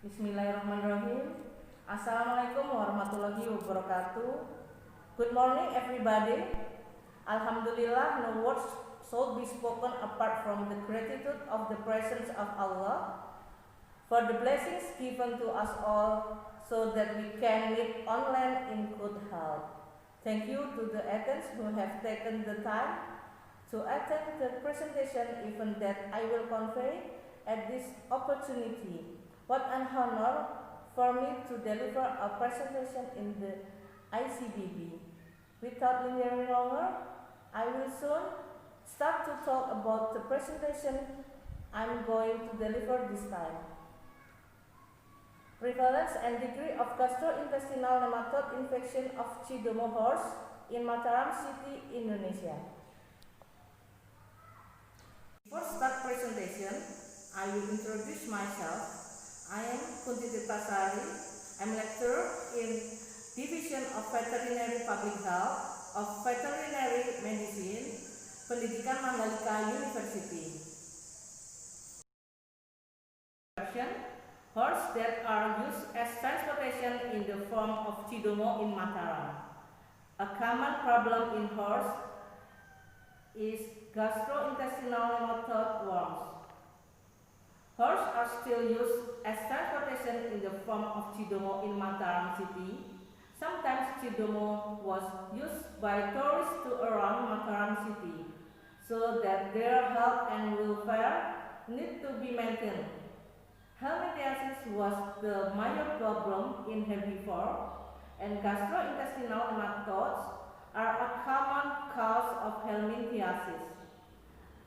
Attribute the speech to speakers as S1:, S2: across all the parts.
S1: Bismillahirrahmanirrahim. Assalamualaikum warahmatullahi wabarakatuh. Good morning everybody. Alhamdulillah, no words should be spoken apart from the gratitude of the presence of Allah for the blessings given to us all so that we can meet online in good health. Thank you to the attendees who have taken the time to attend the presentation, even that I will convey at this opportunity. What an honor for me to deliver a presentation in the ICBB. Without lingering longer, I will soon start to talk about the presentation I'm going to deliver this time. Prevalence and degree of gastrointestinal nematode infection of Cidomo horse in Mataram city, Indonesia. Before start presentation, I will introduce myself. I am Kunti Tirtasari. I am lecturer in Division of Veterinary Public Health of Veterinary Medicine, Pendidikan Mandalika University. Horses that are used as transportation in the form of Cidomo in Mataram. A common problem in horse is gastrointestinal nematode worms. Horses are still used as transportation in the form of Cidomo in Mataram city. Sometimes Cidomo was used by tourists to around Mataram city, so that their health and welfare need to be maintained. Helminthiasis was the major problem in herbivore, and gastrointestinal nematodes are a common cause of helminthiasis.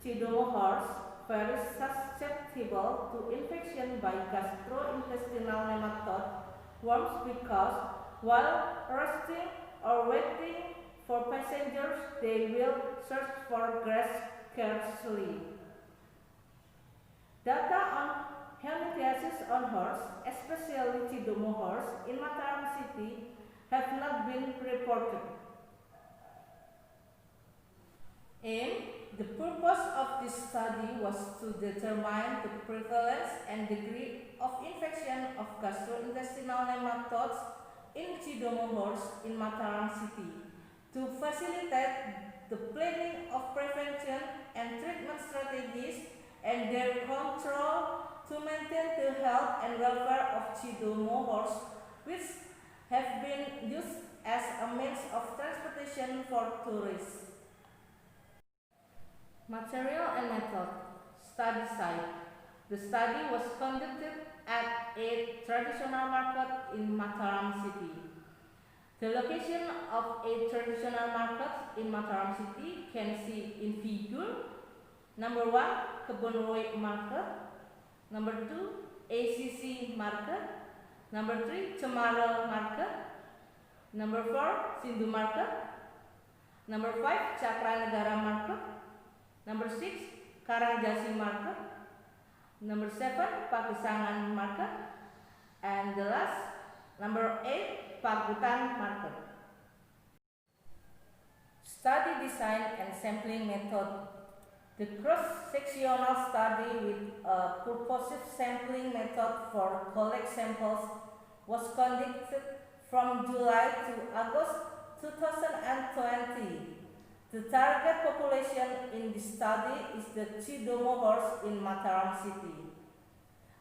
S1: Cidomo horse very susceptible to infection by gastrointestinal nematode worms because while resting or waiting for passengers, they will search for grass scarcely. Data on helminthiasis on horse, especially Cidomo horse in Mataram city, have not been reported. The purpose of this study was to determine the prevalence and degree of infection of gastrointestinal nematodes in Cidomo horse in Mataram city, to facilitate the planning of prevention and treatment strategies and their control to maintain the health and welfare of Cidomo horse, which have been used as a means of transportation for tourists. Material and method. Study site. The study was conducted at a traditional market in Mataram city. The location of a traditional market in Mataram city can see in figure. Number 1, Kebonroe Market. Number 2, ACC Market. Number 3, Cemara Market. Number 4, Sindu Market. Number 5, Cakranegara Market. Number 6, Karangjasi Market. Number 7, Pagesangan Market. And the last, number 8, Pagutan Market. Study design and sampling method. The cross-sectional study with a purposive sampling method for Kholik samples was conducted from July to August 2020. The target population in this study is the Cidomo horse in Mataram city.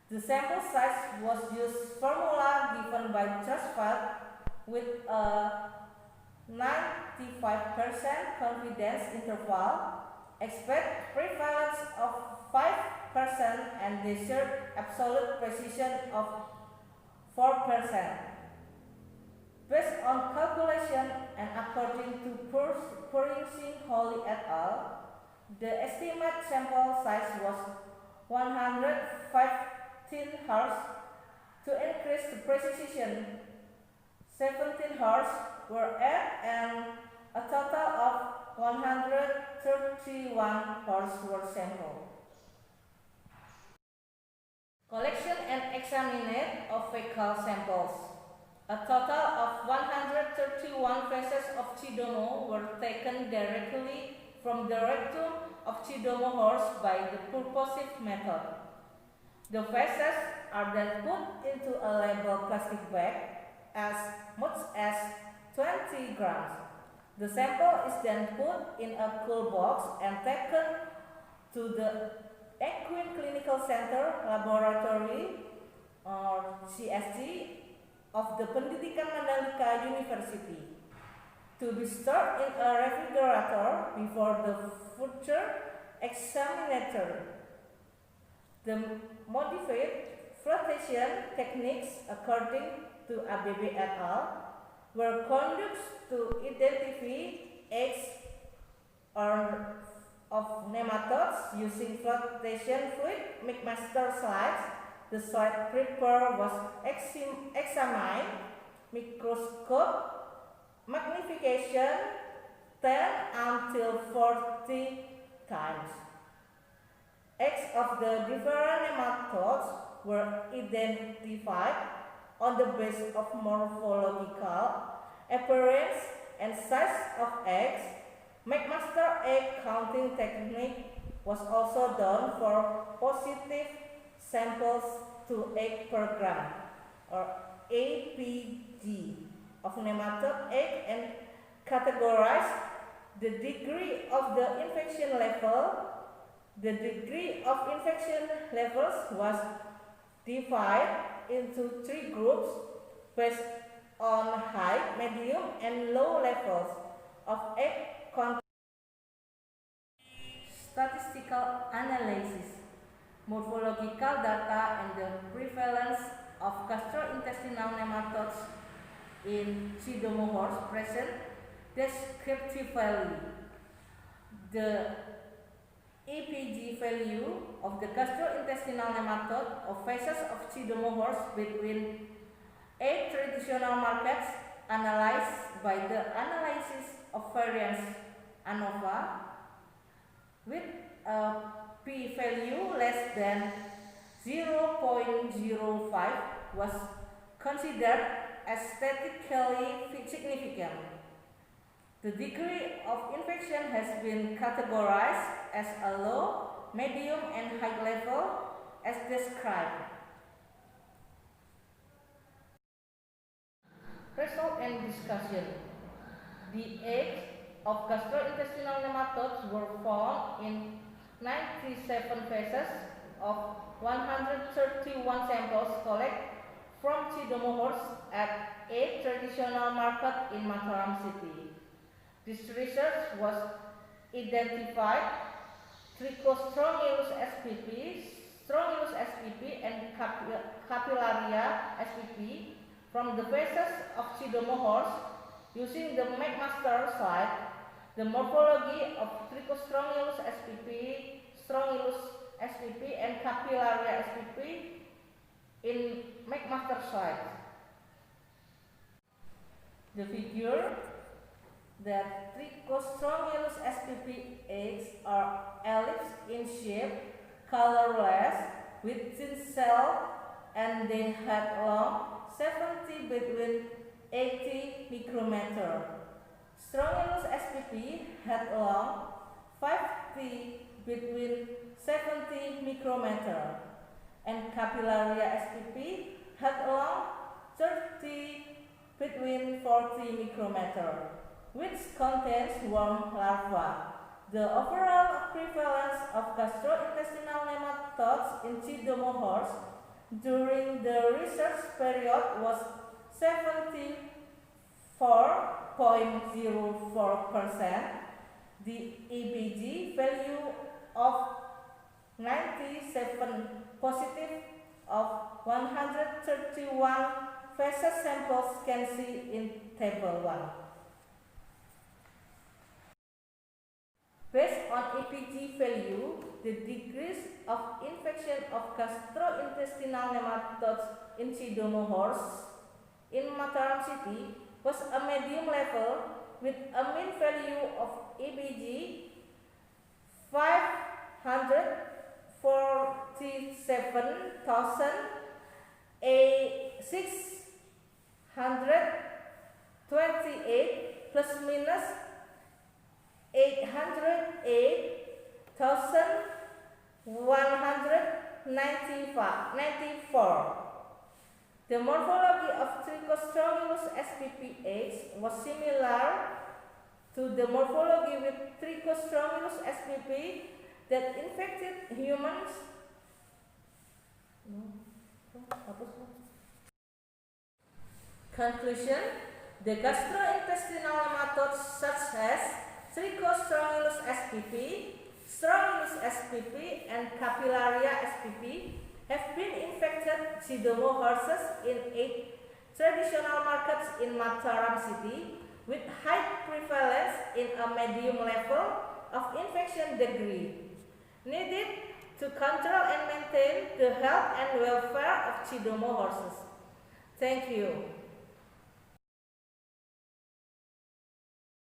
S1: The sample size was used formula given by Trustfile with a 95% confidence interval, expect prevalence of 5% and desired absolute precision of 4%. Based on calculation and according to Kholik et al., the estimate sample size was 115 horse. To increase the precision, 17 horse were added and a total of 131 horse were sampled. Collection and examination of fecal samples. A total of 131 feces of Cidomo were taken directly from the rectum of Cidomo horse by the purposive method. The feces are then put into a labeled plastic bag as much as 20 grams. The sample is then put in a cool box and taken to the Equine Clinical Center Laboratory or CSC of the Pendidikan Mandalika University to be stored in a refrigerator before the future examinator. The modified flotation techniques, according to ABB et al., were conducted to identify eggs of nematodes using flotation fluid mixmaster slides. The slide paper was examined, microscope magnification 10 until 40 times. Eggs of the different nematodes were identified on the basis of morphological appearance and size of eggs. McMaster egg counting technique was also done for positive samples to egg per gram or APG of nematode egg and categorized the degree of the infection level. The degree of infection levels was divided into 3 groups based on high, medium, and low levels of egg content. Statistical analysis, morphological data, and the prevalence of gastrointestinal nematodes in Cidomo horse present descriptive value. The EPG value of the gastrointestinal nematode of phases of Cidomo horse between 8 traditional markets analyzed by the analysis of variance ANOVA with a p-value less than 0.05 was considered as statistically significant. The degree of infection has been categorized as a low, medium, and high level as described. Result and discussion. The eggs of gastrointestinal nematodes were found in 97 phases of 131 samples collected from Cidomo horse at 8 traditional markets in Mataram city. This research was identified Trichostrongylus spp, Strongylus spp, and Capillaria spp from the phases of Cidomo horse using the McMaster slide. The morphology of Trichostrongylus spp, Strongylus spp, and Capillaria spp in McMaster slide. The figure that Trichostrongylus spp eggs are ellipse in shape, colorless, with thin cell, and they had long 70 between 80 micrometer. Strongylus spp had long 50 between 70 micrometer, and Capillaria spp had long 30 between 40 micrometer, which contains worm larvae. The overall prevalence of gastrointestinal nematodes in Cidomo horse during the research period was 74.04%. The EBG value of 97 positive of 131 feces samples can see in table 1. Based on EPG value, the degrees of infection of gastrointestinal nematodes in Cidomo horse in Mataram city was a medium level with a mean value of EPG 547,628 plus minus 808,193 94. The morphology of Trichostrongylus sppH was similar to the morphology with Trichostrongylus spp that infected humans. Conclusion: the gastrointestinal nematodes such as Trichostrongylus spp, Strongylus spp, and Capillaria spp have been infected Cidomo horses in 8 traditional markets in Mataram city with high prevalence in a medium level of infection degree, needed to control and maintain the health and welfare of Cidomo horses. Thank you.